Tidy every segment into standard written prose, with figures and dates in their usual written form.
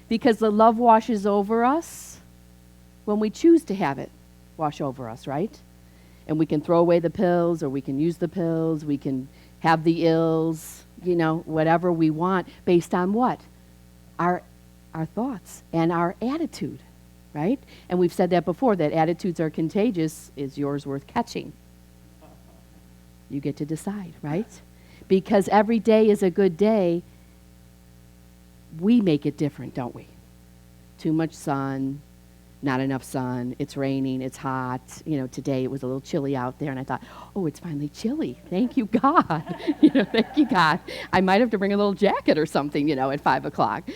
Because the love washes over us when we choose to have it wash over us, right? And we can throw away the pills, or we can use the pills, we can have the ills, whatever we want, based on what? Our thoughts and our attitude, right? And we've said that before, that attitudes are contagious. Is yours worth catching? You get to decide, right? Because every day is a good day. We make it different, don't we? Too much sun, not enough sun, it's raining, it's hot. Today it was a little chilly out there, and I thought, oh, it's finally chilly. Thank you, God. Thank you, God. I might have to bring a little jacket or something, at 5 o'clock.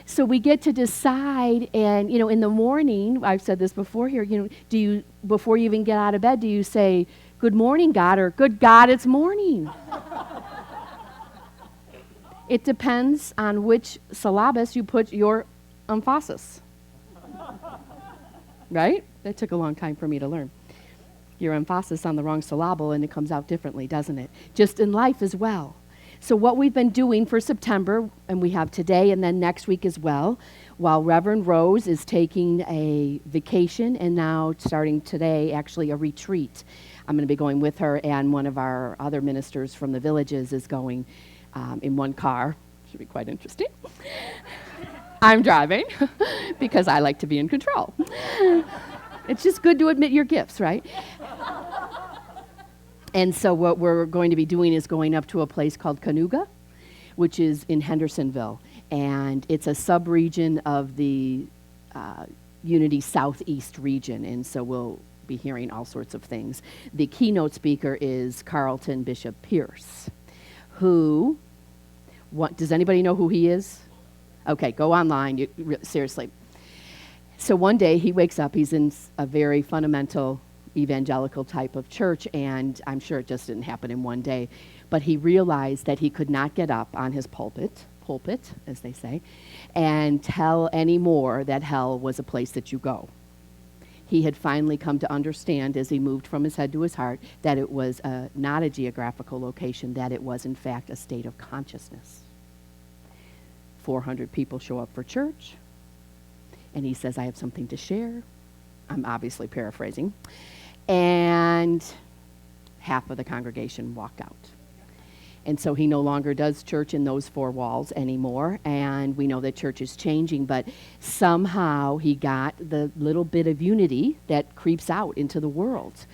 So we get to decide, and, in the morning, I've said this before here, do you, before you even get out of bed, do you say, good morning, God, or good God, it's morning? It depends on which syllabus you put your emphasis. Right? That took a long time for me to learn. Your emphasis on the wrong syllable, and it comes out differently, doesn't it? Just in life as well. So what we've been doing for September, and we have today and then next week as well, while Reverend Rose is taking a vacation, and now starting today, actually a retreat. I'm going to be going with her, and one of our other ministers from the villages is going in one car. Should be quite interesting. I'm driving because I like to be in control. It's just good to admit your gifts, right? And so what we're going to be doing is going up to a place called Cayuga, which is in Hendersonville. And it's a sub-region of the Unity Southeast region. And so we'll be hearing all sorts of things. The keynote speaker is Carlton Bishop Pierce, who, does anybody know who he is? Okay, go online, seriously. So one day he wakes up, he's in a very fundamental evangelical type of church, and I'm sure it just didn't happen in one day, but he realized that he could not get up on his pulpit, as they say, and tell anymore that hell was a place that you go. He had finally come to understand, as he moved from his head to his heart, that it was not a geographical location, that it was in fact a state of consciousness. 400 people show up for church, and he says, I have something to share. I'm obviously paraphrasing. And half of the congregation walk out. And so he no longer does church in those four walls anymore, and we know that church is changing, but somehow he got the little bit of unity that creeps out into the world.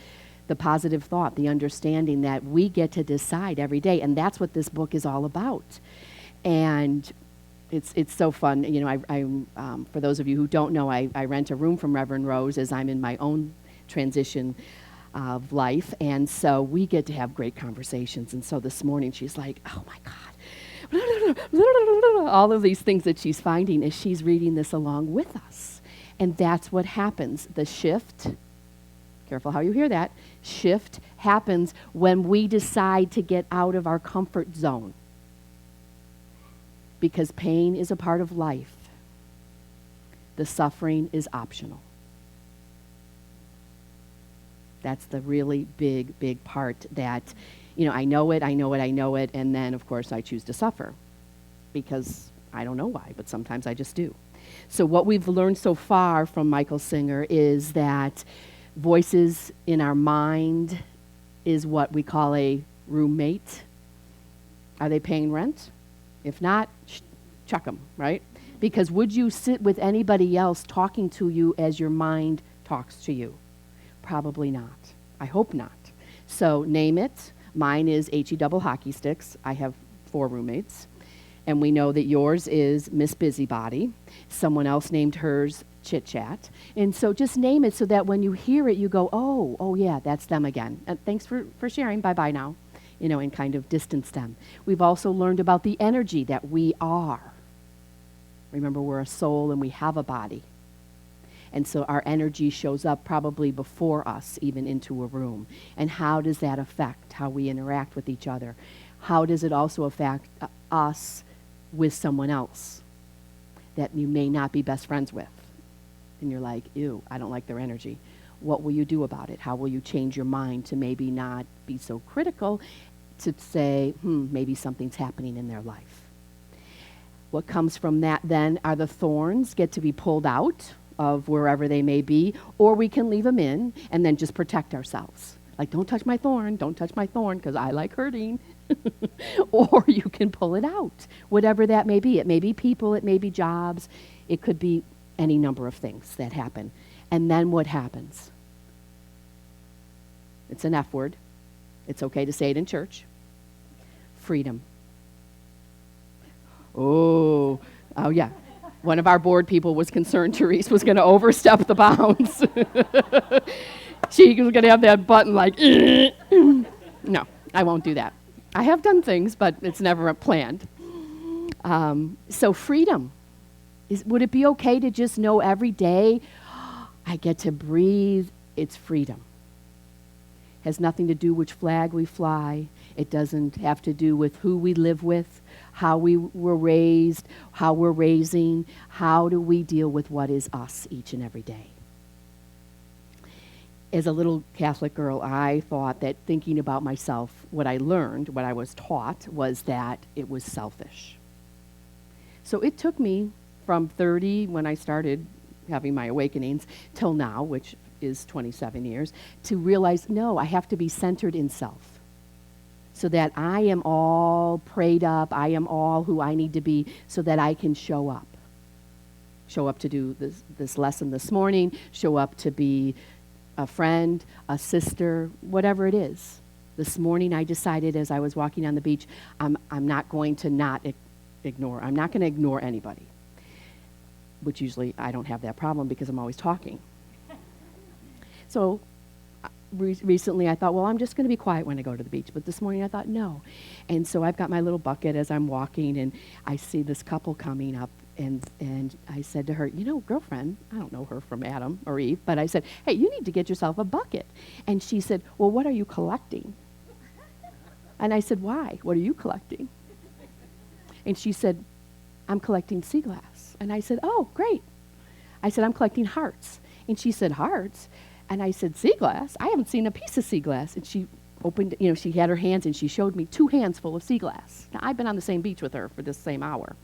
The positive thought, the understanding that we get to decide every day, and that's what this book is all about. And it's so fun. For those of you who don't know, I rent a room from Reverend Rose as I'm in my own transition of life, and so we get to have great conversations. And so this morning she's like, oh my God, all of these things that she's finding as she's reading this along with us. And that's what happens. The shift, careful how you hear that, shift happens when we decide to get out of our comfort zone. Because pain is a part of life. The suffering is optional. That's the really big, big part that, I know it, and then, of course, I choose to suffer because I don't know why, but sometimes I just do. So what we've learned so far from Michael Singer is that voices in our mind is what we call a roommate. Are they paying rent? If not, chuck them, right? Because would you sit with anybody else talking to you as your mind talks to you? Probably not. I hope not. So name it. Mine is H-E double hockey sticks. I have 4 roommates. And we know that yours is Miss Busybody. Someone else named hers Chit Chat. And so just name it so that when you hear it, you go, oh yeah, that's them again. Thanks for sharing. Bye-bye now. And kind of distance them. We've also learned about the energy that we are. Remember, we're a soul and we have a body. And so our energy shows up probably before us, even into a room. And how does that affect how we interact with each other? How does it also affect us with someone else that you may not be best friends with? And you're like, ew, I don't like their energy. What will you do about it? How will you change your mind to maybe not be so critical, to say, maybe something's happening in their life? What comes from that then are the thorns get to be pulled out of wherever they may be, or we can leave them in and then just protect ourselves. Like, don't touch my thorn, because I like hurting. Or you can pull it out, whatever that may be. It may be people, it may be jobs, it could be any number of things that happen. And then what happens? It's an F word. It's okay to say it in church. Freedom. Oh yeah. One of our board people was concerned Therese was going to overstep the bounds. She was going to have that button like, no, I won't do that. I have done things, but it's never planned. So freedom. Would it be okay to just know every day, I get to breathe, it's freedom? Has nothing to do which flag we fly. It doesn't have to do with who we live with, how we were raised, how we're raising. How do we deal with what is us each and every day? As a little Catholic girl, I thought that thinking about myself, what I learned, what I was taught, was that it was selfish. So it took me from 30, when I started having my awakenings, till now, which is 27 years, to realize, no, I have to be centered in self. So that I am all prayed up, I am all who I need to be, so that I can show up. Show up to do this lesson this morning, show up to be a friend, a sister, whatever it is. This morning I decided as I was walking on the beach, I'm not going to not ignore. I'm not going to ignore anybody. Which usually I don't have that problem because I'm always talking. So recently I thought, well, I'm just going to be quiet when I go to the beach. But this morning I thought, no. And so I've got my little bucket as I'm walking, and I see this couple coming up. And I said to her, girlfriend, I don't know her from Adam or Eve, but I said, hey, you need to get yourself a bucket. And she said, well, what are you collecting? And I said, why? What are you collecting? And she said, I'm collecting sea glass. And I said, oh, great. I said, I'm collecting hearts. And she said, hearts? And I said, sea glass? I haven't seen a piece of sea glass. And she opened, she had her hands and she showed me 2 hands full of sea glass. Now, I've been on the same beach with her for this same hour.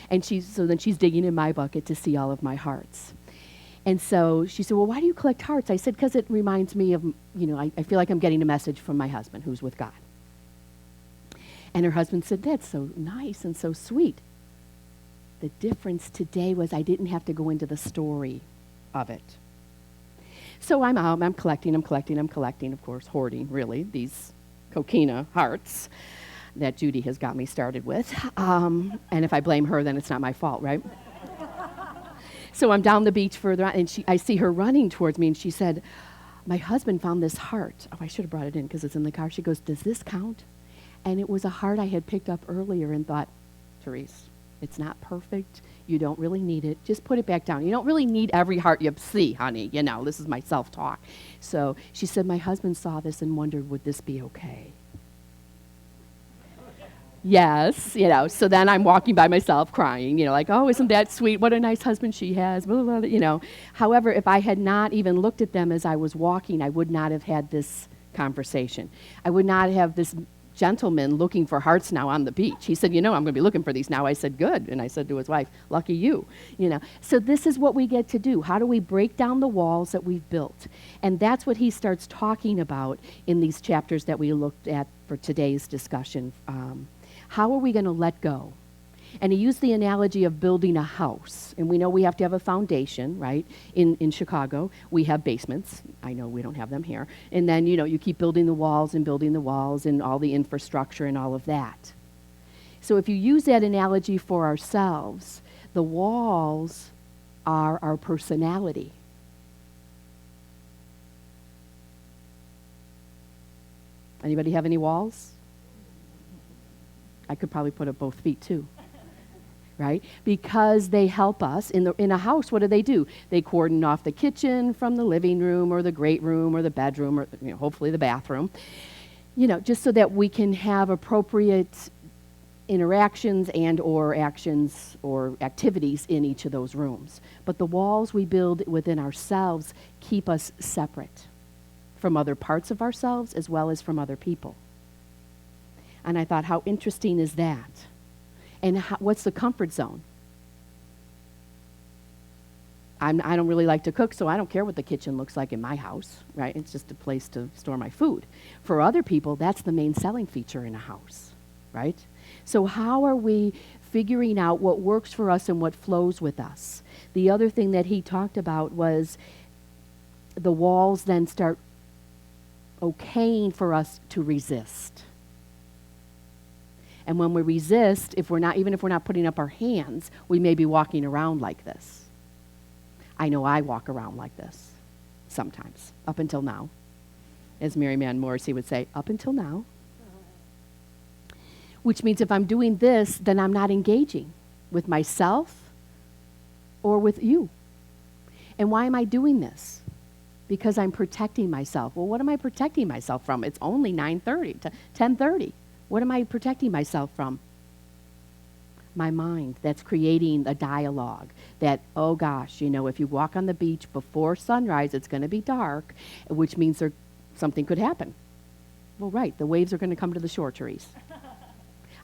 And so then she's digging in my bucket to see all of my hearts. And so she said, well, why do you collect hearts? I said, because it reminds me of, I feel like I'm getting a message from my husband who's with God. And her husband said, that's so nice and so sweet. The difference today was I didn't have to go into the story of it. So I'm out, I'm collecting, of course, hoarding, really, these coquina hearts that Judy has got me started with. And if I blame her, then it's not my fault, right? So I'm down the beach further on, and I see her running towards me, and she said, my husband found this heart. Oh, I should have brought it in because it's in the car. She goes, does this count? And it was a heart I had picked up earlier and thought, Therese, it's not perfect. You don't really need it. Just put it back down. You don't really need every heart you see, honey. This is my self-talk. So she said, my husband saw this and wondered, would this be okay? Yes, so then I'm walking by myself crying, like, oh, isn't that sweet? What a nice husband she has, blah, blah, blah, However, if I had not even looked at them as I was walking, I would not have had this conversation. I would not have this gentleman looking for hearts now on the beach. He said, I'm going to be looking for these now. I said, good. And I said to his wife, lucky you. So this is what we get to do. How do we break down the walls that we've built? And that's what he starts talking about in these chapters that we looked at for today's discussion. How are we going to let go? And he used the analogy of building a house. And we know we have to have a foundation, right? In Chicago, we have basements. I know we don't have them here. And then, you keep building the walls and all the infrastructure and all of that. So if you use that analogy for ourselves, the walls are our personality. Anybody have any walls? I could probably put up both feet too. Right? Because they help us. In a house, what do? They cordon off the kitchen from the living room or the great room or the bedroom or hopefully the bathroom, just so that we can have appropriate interactions and or actions or activities in each of those rooms. But the walls we build within ourselves keep us separate from other parts of ourselves as well as from other people. And I thought, how interesting is that? And what's the comfort zone? I don't really like to cook, so I don't care what the kitchen looks like in my house, right? It's just a place to store my food. For other people, that's the main selling feature in a house, right? So how are we figuring out what works for us and what flows with us? The other thing that he talked about was the walls then start okaying for us to resist. And when we resist, even if we're not putting up our hands, we may be walking around like this. I know I walk around like this sometimes, up until now. As Mary Mann Morrissey would say, up until now. Which means if I'm doing this, then I'm not engaging with myself or with you. And why am I doing this? Because I'm protecting myself. Well, what am I protecting myself from? It's only 9:30 to 10:30. What am I protecting myself from? My mind that's creating a dialogue that, oh gosh, if you walk on the beach before sunrise, it's going to be dark, which means something could happen. Well, right, the waves are going to come to the shore, Therese.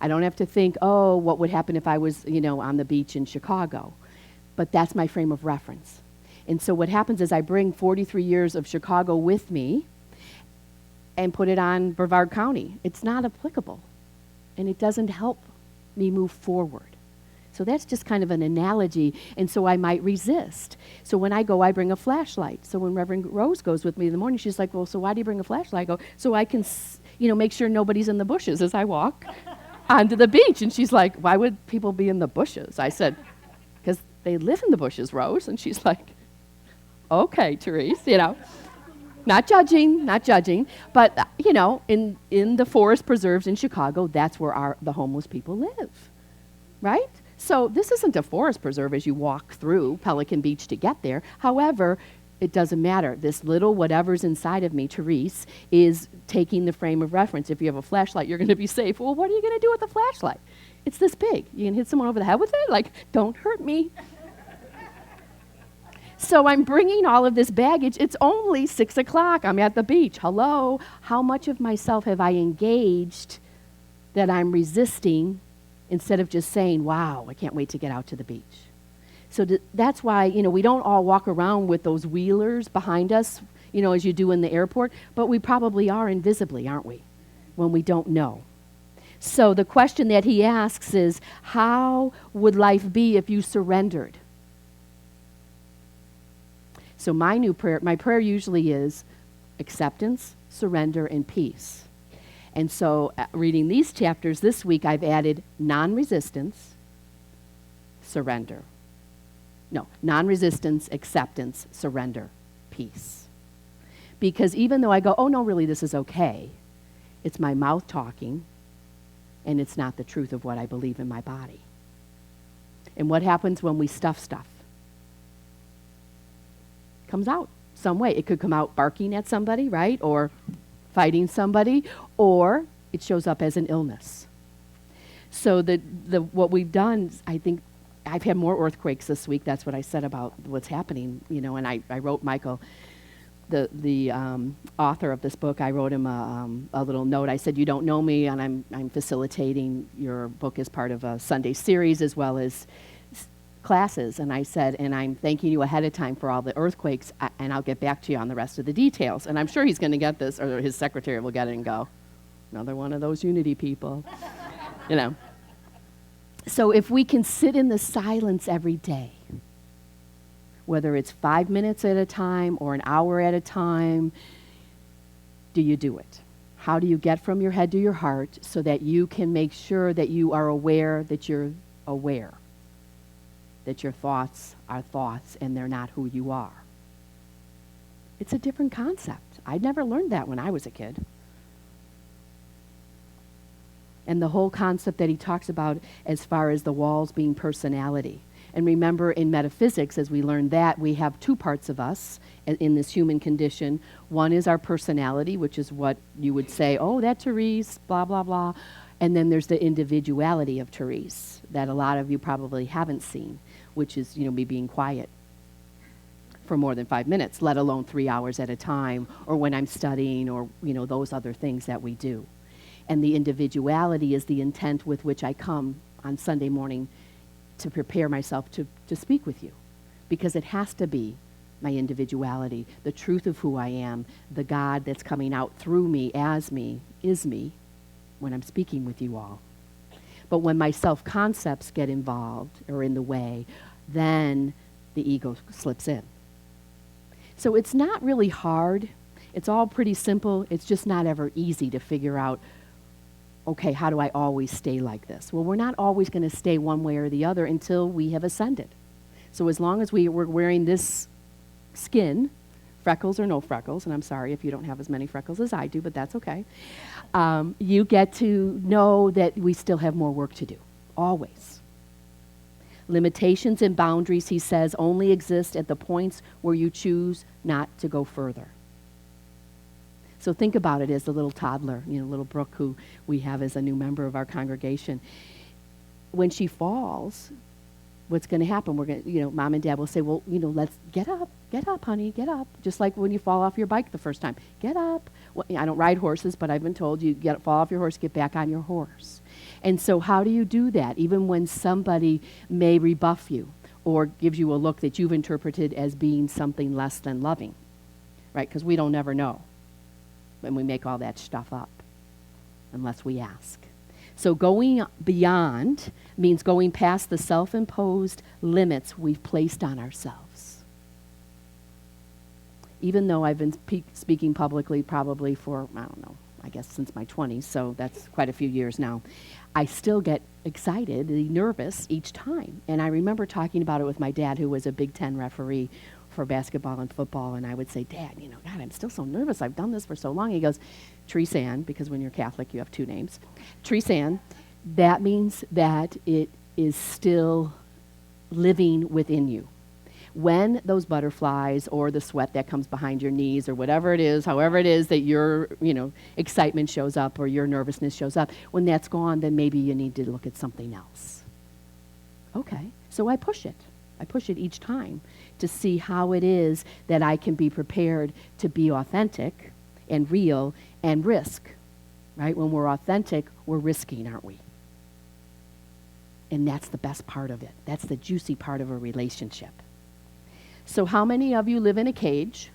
I don't have to think, oh, what would happen if I was, on the beach in Chicago? But that's my frame of reference. And so what happens is I bring 43 years of Chicago with me and put it on Brevard County. It's not applicable, and it doesn't help me move forward. So that's just kind of an analogy, and so I might resist. So when I go, I bring a flashlight. So when Reverend Rose goes with me in the morning, she's like, well, so why do you bring a flashlight? I go, so I can, make sure nobody's in the bushes as I walk onto the beach. And she's like, why would people be in the bushes? I said, because they live in the bushes, Rose. And she's like, okay, Therese, Not judging, but, in the forest preserves in Chicago, that's where the homeless people live, right? So this isn't a forest preserve as you walk through Pelican Beach to get there. However, it doesn't matter. This little whatever's inside of me, Therese, is taking the frame of reference. If you have a flashlight, you're going to be safe. Well, what are you going to do with the flashlight? It's this big. You can hit someone over the head with it? Like, don't hurt me. So I'm bringing all of this baggage. It's only 6 o'clock. I'm at the beach. Hello. How much of myself have I engaged that I'm resisting instead of just saying, wow, I can't wait to get out to the beach? So that's why, we don't all walk around with those wheelers behind us, as you do in the airport, but we probably are invisibly, aren't we, when we don't know. So the question that he asks is, how would life be if you surrendered? So my prayer usually is acceptance, surrender, and peace. And so reading these chapters this week, I've added non-resistance, surrender. No, non-resistance, acceptance, surrender, peace. Because even though I go, oh no, really, this is okay, it's my mouth talking, and it's not the truth of what I believe in my body. And what happens when we stuff stuff? Comes out some way. It could come out barking at somebody, right? Or fighting somebody, or it shows up as an illness. So what we've done, I think, I've had more earthquakes this week. That's what I said about what's happening, and I wrote Michael, the author of this book, I wrote him a little note. I said, you don't know me, and I'm facilitating your book as part of a Sunday series as well as classes. And I said, and I'm thanking you ahead of time for all the earthquakes, and I'll get back to you on the rest of the details. And I'm sure he's going to get this, or his secretary will get it and go, another one of those unity people, So if we can sit in the silence every day, whether it's 5 minutes at a time or an hour at a time, do you do it? How do you get from your head to your heart so that you can make sure that you are aware that you're aware, that your thoughts are thoughts and they're not who you are? It's a different concept. I never learned that when I was a kid. And the whole concept that he talks about as far as the walls being personality. And remember, in metaphysics, as we learned that, we have two parts of us in this human condition. One is our personality, which is what you would say, oh, that Therese, blah, blah, blah. And then there's the individuality of Therese that a lot of you probably haven't seen, which is, me being quiet for more than 5 minutes, let alone 3 hours at a time, or when I'm studying, or, those other things that we do. And the individuality is the intent with which I come on Sunday morning to prepare myself to speak with you, because it has to be my individuality, the truth of who I am, the God that's coming out through me, as me, is me, when I'm speaking with you all. But when my self-concepts get involved or in the way, then the ego slips in. So it's not really hard. It's all pretty simple. It's just not ever easy to figure out, okay, how do I always stay like this? Well, we're not always going to stay one way or the other until we have ascended. So as long as we're wearing this skin, freckles or no freckles, and I'm sorry if you don't have as many freckles as I do, but that's okay, you get to know that we still have more work to do, always. Limitations and boundaries, he says, only exist at the points where you choose not to go further. So think about it as a little toddler, little Brooke, who we have as a new member of our congregation. When she falls, what's going to happen? We're going to, Mom and Dad will say, well, let's get up, honey, get up. Just like when you fall off your bike the first time, get up. Well, I don't ride horses, but I've been told you fall off your horse, get back on your horse. And so how do you do that? Even when somebody may rebuff you or gives you a look that you've interpreted as being something less than loving, right? Because we don't ever know when we make all that stuff up unless we ask. So going beyond means going past the self-imposed limits we've placed on ourselves. Even though I've been speaking publicly probably for, I guess since my 20s, so that's quite a few years now, I still get excited, nervous each time. And I remember talking about it with my dad, who was a Big Ten referee for basketball and football, and I would say, Dad, God, I'm still so nervous. I've done this for so long. He goes, Therese Ann, because when you're Catholic, you have two names. Therese Ann, that means that it is still living within you. When those butterflies or the sweat that comes behind your knees or whatever it is, however it is that your, excitement shows up or your nervousness shows up, when that's gone, then maybe you need to look at something else. Okay, so I push it. I push it each time to see how it is that I can be prepared to be authentic and real and risk, right? When we're authentic, we're risking, aren't we? And that's the best part of it. That's the juicy part of a relationship. So how many of you live in a cage?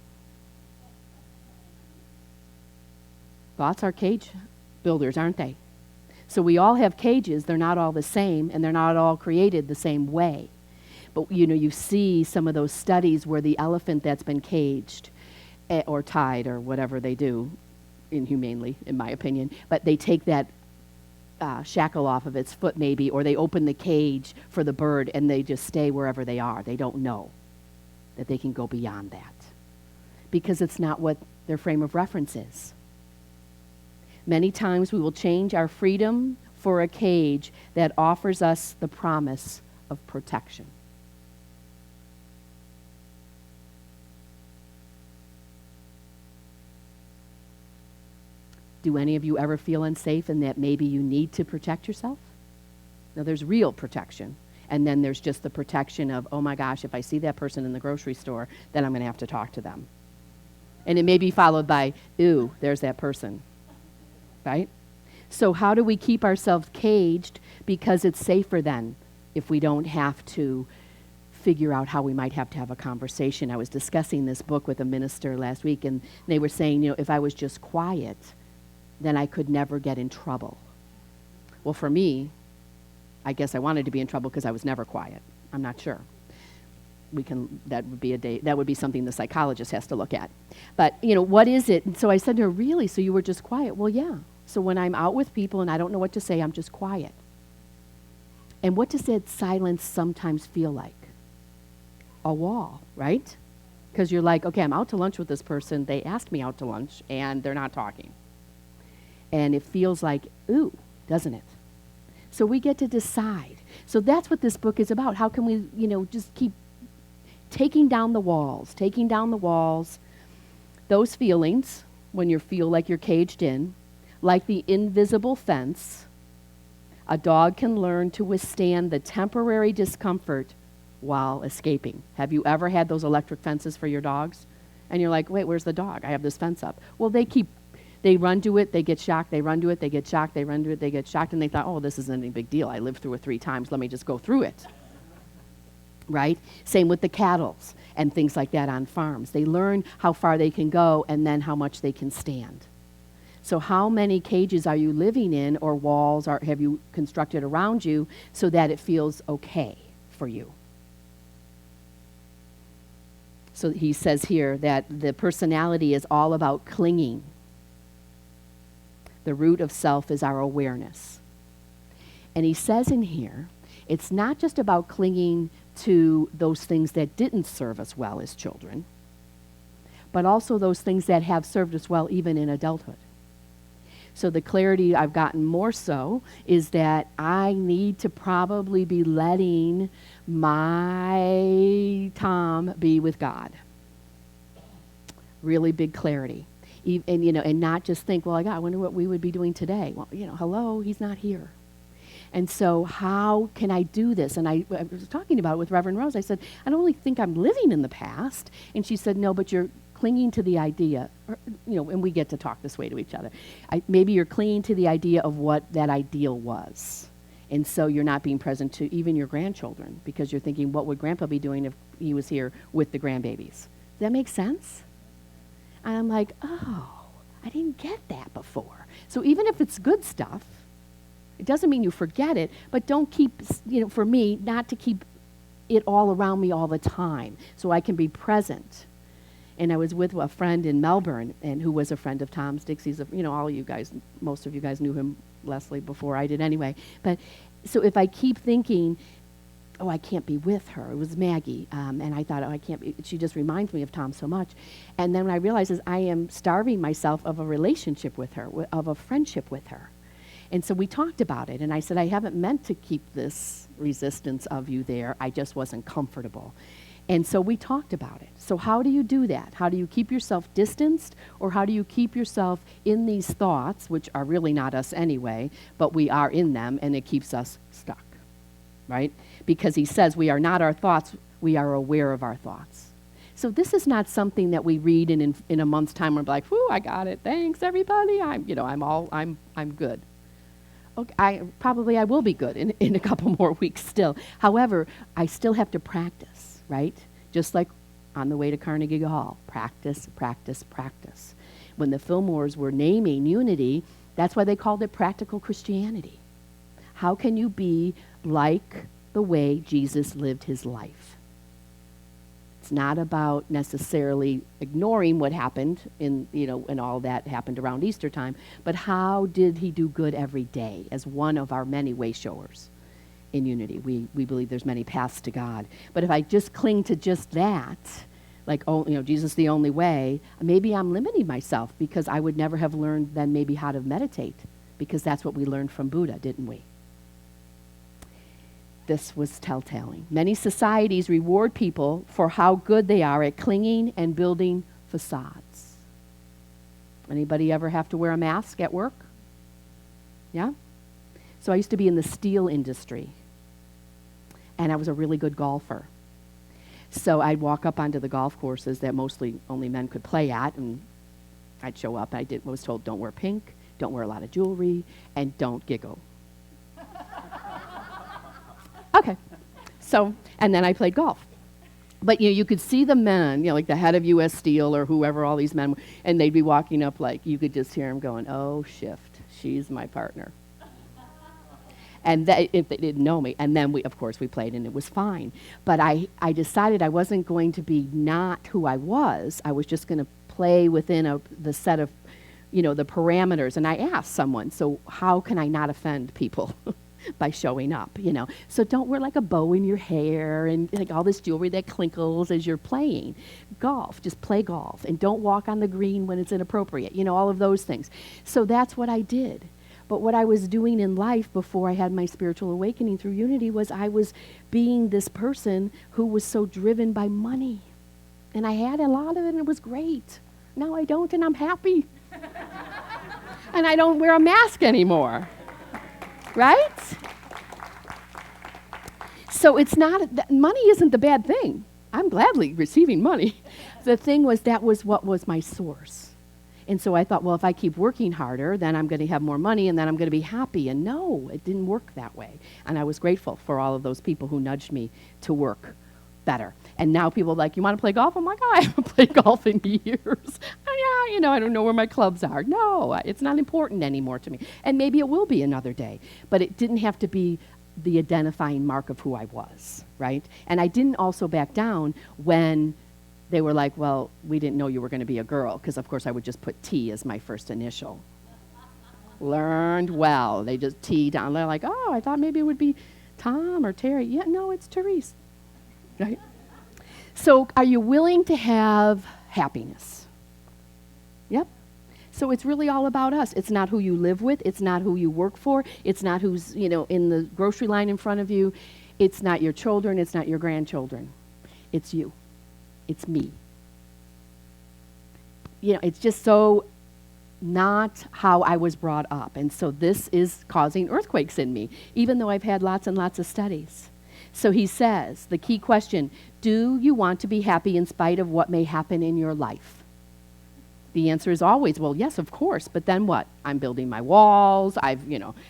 Thoughts are cage builders, aren't they? So we all have cages. They're not all the same, and they're not all created the same way. But, you see some of those studies where the elephant that's been caged or tied or whatever they do, inhumanely, in my opinion, but they take that shackle off of its foot maybe, or they open the cage for the bird and they just stay wherever they are. They don't know that they can go beyond that because it's not what their frame of reference is. Many times we will change our freedom for a cage that offers us the promise of protection. Do any of you ever feel unsafe and that maybe you need to protect yourself? Now, there's real protection, and then there's just the protection of, oh my gosh, if I see that person in the grocery store, then I'm going to have to talk to them. And it may be followed by, ooh, there's that person, right? So how do we keep ourselves caged? Because it's safer then if we don't have to figure out how we might have to have a conversation. I was discussing this book with a minister last week, and they were saying, if I was just quiet, then I could never get in trouble. Well, for me, I guess I wanted to be in trouble because I was never quiet. I'm not sure. That would be something the psychologist has to look at. But, what is it? And so I said to her, really? So you were just quiet? Well, yeah. So when I'm out with people and I don't know what to say, I'm just quiet. And what does that silence sometimes feel like? A wall, right? Because you're like, okay, I'm out to lunch with this person. They asked me out to lunch, and they're not talking. And it feels like, ooh, doesn't it? So we get to decide. So that's what this book is about. How can we, just keep taking down the walls, those feelings when you feel like you're caged in, like the invisible fence. A dog can learn to withstand the temporary discomfort while escaping. Have you ever had those electric fences for your dogs? And you're like, wait, where's the dog? I have this fence up. Well, they They run to it, they get shocked, they run to it, they get shocked, they run to it, they get shocked, and they thought, oh, this isn't any big deal. I lived through it 3 times. Let me just go through it. Right? Same with the cattle and things like that on farms. They learn how far they can go and then how much they can stand. So how many cages are you living in, or walls have you constructed around you so that it feels okay for you? So he says here that the personality is all about clinging. The root of self is our awareness. And he says in here, it's not just about clinging to those things that didn't serve us well as children, but also those things that have served us well even in adulthood. So the clarity I've gotten more so is that I need to probably be letting my Tom be with God. Really big clarity. And not just think, well, I wonder what we would be doing today. Well, hello, he's not here. And so how can I do this? And I was talking about it with Reverend Rose. I said, I don't really think I'm living in the past. And she said, no, but you're clinging to the idea, and we get to talk this way to each other. Maybe you're clinging to the idea of what that ideal was. And so you're not being present to even your grandchildren because you're thinking, what would Grandpa be doing if he was here with the grandbabies? Does that make sense? And I'm like, oh, I didn't get that before. So even if it's good stuff, it doesn't mean you forget it, but don't keep, for me, not to keep it all around me all the time so I can be present. And I was with a friend in Melbourne, and who was a friend of Tom's. Dixie's, all you guys, most of you guys knew him, Leslie, before I did anyway. But so if I keep thinking, oh, I can't be with her. It was Maggie. And I thought, oh, I can't be. She just reminds me of Tom so much. And then when I realized is I am starving myself of a relationship with her, of a friendship with her. And so we talked about it. And I said, I haven't meant to keep this resistance of you there. I just wasn't comfortable. And so we talked about it. So how do you do that? How do you keep yourself distanced? Or how do you keep yourself in these thoughts, which are really not us anyway, but we are in them, and it keeps us stuck, right? Because he says we are not our thoughts, we are aware of our thoughts. So this is not something that we read in a month's time. We're like, whoo, I got it. Thanks, everybody. I'm good. Okay, I will be good in a couple more weeks still. However, I still have to practice, right? Just like on the way to Carnegie Hall, practice, practice, practice. When the Fillmores were naming unity, that's why they called it practical Christianity. How can you be like the way Jesus lived his life? It's not about necessarily ignoring what happened and all that happened around Easter time, but how did he do good every day as one of our many way showers in unity? We believe there's many paths to God. But if I just cling to just that, like, Jesus the only way, maybe I'm limiting myself because I would never have learned then maybe how to meditate, because that's what we learned from Buddha, didn't we? This was telltale. Many societies reward people for how good they are at clinging and building facades. Anybody ever have to wear a mask at work? Yeah? So I used to be in the steel industry, and I was a really good golfer. So I'd walk up onto the golf courses that mostly only men could play at, and I'd show up. I was told, don't wear pink, don't wear a lot of jewelry, and don't giggle. Okay. So, and then I played golf. But, you could see the men, like the head of U.S. Steel or whoever all these men, and they'd be walking up like, you could just hear them going, oh, shift, she's my partner. And if they didn't know me. And then we played, and it was fine. But I decided I wasn't going to be not who I was. I was just going to play within the set of, the parameters. And I asked someone, so how can I not offend people? By showing up, So don't wear like a bow in your hair and like all this jewelry that clinkles as you're playing. Golf, just play golf. And don't walk on the green when it's inappropriate, all of those things. So that's what I did. But what I was doing in life before I had my spiritual awakening through unity was I was being this person who was so driven by money. And I had a lot of it, and it was great. Now I don't, and I'm happy. And I don't wear a mask anymore. Right? So it's not, money isn't the bad thing. I'm gladly receiving money. The thing was, that was what was my source. And so I thought, well, if I keep working harder, then I'm going to have more money and then I'm going to be happy. And no, it didn't work that way. And I was grateful for all of those people who nudged me to work better. And now people are like, you want to play golf? I'm like, oh, I haven't played golf in years. Oh, yeah, I don't know where my clubs are. No, it's not important anymore to me. And maybe it will be another day. But it didn't have to be the identifying mark of who I was, right? And I didn't also back down when they were like, well, we didn't know you were going to be a girl, because of course I would just put T as my first initial. Learned well. They just T down. They're like, oh, I thought maybe it would be Tom or Terry. Yeah, no, it's Therese, right? So are you willing to have happiness? Yep. So it's really all about us. It's not who you live with. It's not who you work for. It's not who's, in the grocery line in front of you. It's not your children. It's not your grandchildren. It's you. It's me. It's just so not how I was brought up. And so this is causing earthquakes in me, even though I've had lots and lots of studies. So he says, the key question, do you want to be happy in spite of what may happen in your life? The answer is always, well, yes, of course, but then what? I'm building my walls. I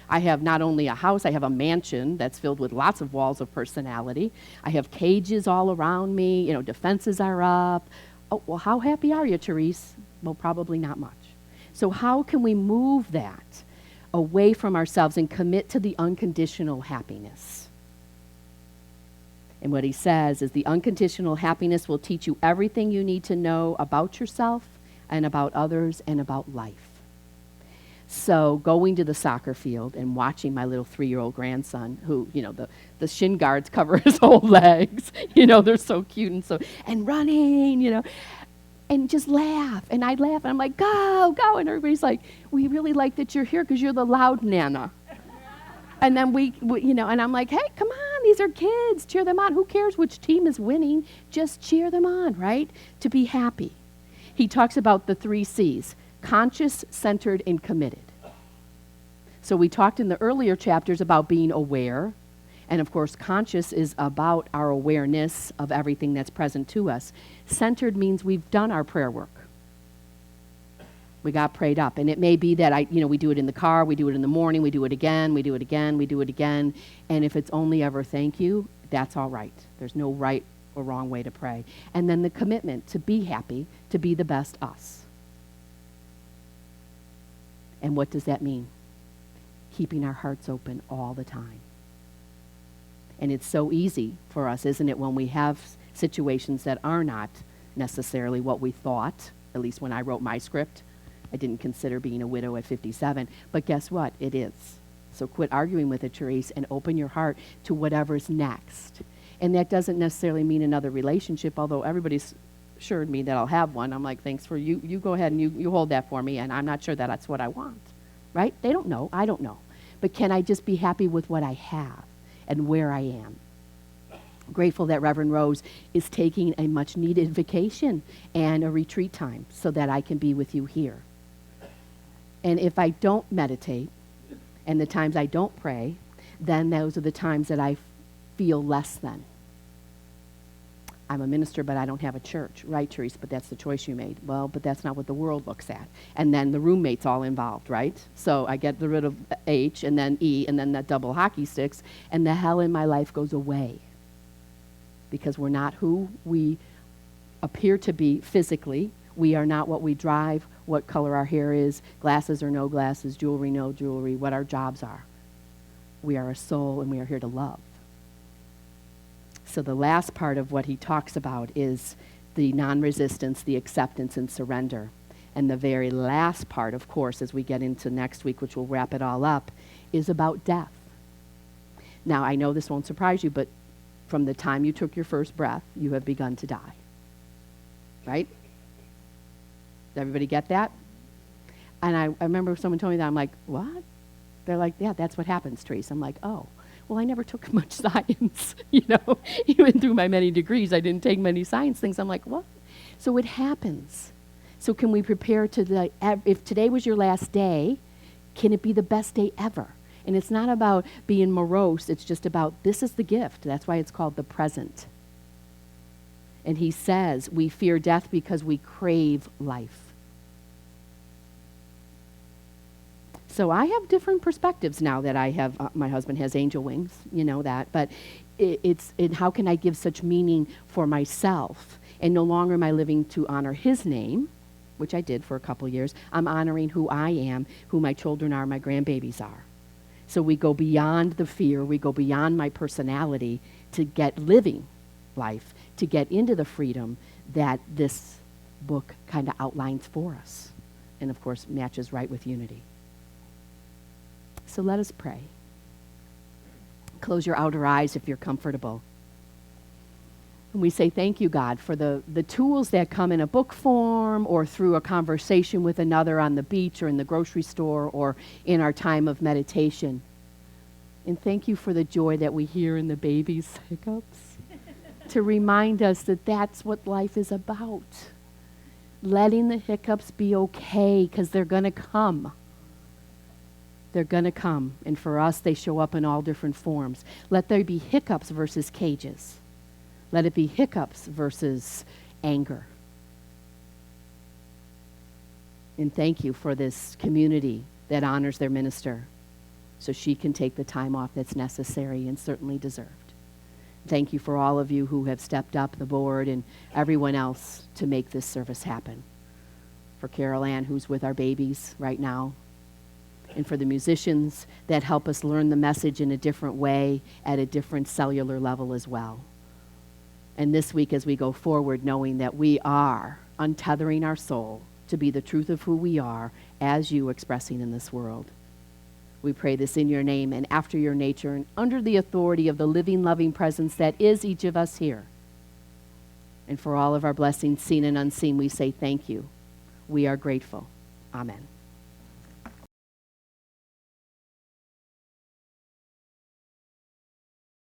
have not only a house, I have a mansion that's filled with lots of walls of personality. I have cages all around me, defenses are up. Oh, well, how happy are you, Therese? Well, probably not much. So how can we move that away from ourselves and commit to the unconditional happiness? And what he says is the unconditional happiness will teach you everything you need to know about yourself and about others and about life. So going to the soccer field and watching my little 3-year-old grandson who, the shin guards cover his whole legs, they're so cute and running, and just laugh. And I'd laugh and I'm like, go. And everybody's like, we really like that you're here because you're the loud Nana. And then we, and I'm like, hey, come on, these are kids, cheer them on. Who cares which team is winning? Just cheer them on, right? To be happy. He talks about the 3 C's, conscious, centered, and committed. So we talked in the earlier chapters about being aware. And of course, conscious is about our awareness of everything that's present to us. Centered means we've done our prayer work. We got prayed up. And it may be that we do it in the car, we do it in the morning, we do it again, we do it again, we do it again. And if it's only ever thank you, that's all right. There's no right or wrong way to pray. And then the commitment to be happy, to be the best us. And what does that mean? Keeping our hearts open all the time. And it's so easy for us, isn't it, when we have situations that are not necessarily what we thought, at least when I wrote my script. I didn't consider being a widow at 57, but guess what? It is. So quit arguing with it, Therese, and open your heart to whatever's next. And that doesn't necessarily mean another relationship, although everybody's assured me that I'll have one. I'm like, thanks for you. You go ahead and you hold that for me, and I'm not sure that that's what I want, right? They don't know. I don't know. But can I just be happy with what I have and where I am? Grateful that Reverend Rose is taking a much-needed vacation and a retreat time so that I can be with you here. And if I don't meditate, and the times I don't pray, then those are the times that I feel less than. I'm a minister, but I don't have a church. Right, Therese, but that's the choice you made. Well, but that's not what the world looks at. And then the roommate's all involved, right? So I get rid of H, and then E, and then that double hockey sticks, and the hell in my life goes away. Because we're not who we appear to be physically. We are not what we drive, what color our hair is, glasses or no glasses, jewelry, no jewelry, what our jobs are. We are a soul, and we are here to love. So the last part of what he talks about is the non-resistance, the acceptance and surrender. And the very last part, of course, as we get into next week, which will wrap it all up, is about death. Now, I know this won't surprise you, but from the time you took your first breath, you have begun to die. Right? Does everybody get that? And I remember someone told me that. I'm like, what? They're like, yeah, that's what happens, Therese. I'm like, oh. Well, I never took much science, Even through my many degrees, I didn't take many science things. I'm like, what? So it happens. So can we prepare to if today was your last day, can it be the best day ever? And it's not about being morose. It's just about this is the gift. That's why it's called the present. And he says we fear death because we crave life. So I have different perspectives now that I have, my husband has angel wings, you know that, but it's how can I give such meaning for myself? And no longer am I living to honor his name, which I did for a couple years. I'm honoring who I am, who my children are, my grandbabies are. So we go beyond the fear, we go beyond my personality to get living life, to get into the freedom that this book kind of outlines for us. And of course, matches right with unity. So let us pray. Close your outer eyes if you're comfortable. And we say thank you, God, for the tools that come in a book form or through a conversation with another on the beach or in the grocery store or in our time of meditation. And thank you for the joy that we hear in the baby's hiccups to remind us that that's what life is about. Letting the hiccups be okay because they're going to come. They're going to come. And for us, they show up in all different forms. Let there be hiccups versus cages. Let it be hiccups versus anger. And thank you for this community that honors their minister so she can take the time off that's necessary and certainly deserved. Thank you for all of you who have stepped up, the board and everyone else, to make this service happen. For Carol Ann, who's with our babies right now, and for the musicians that help us learn the message in a different way at a different cellular level as well. And this week as we go forward, knowing that we are untethering our soul to be the truth of who we are as you expressing in this world. We pray this in your name and after your nature and under the authority of the living, loving presence that is each of us here. And for all of our blessings, seen and unseen, we say thank you. We are grateful. Amen.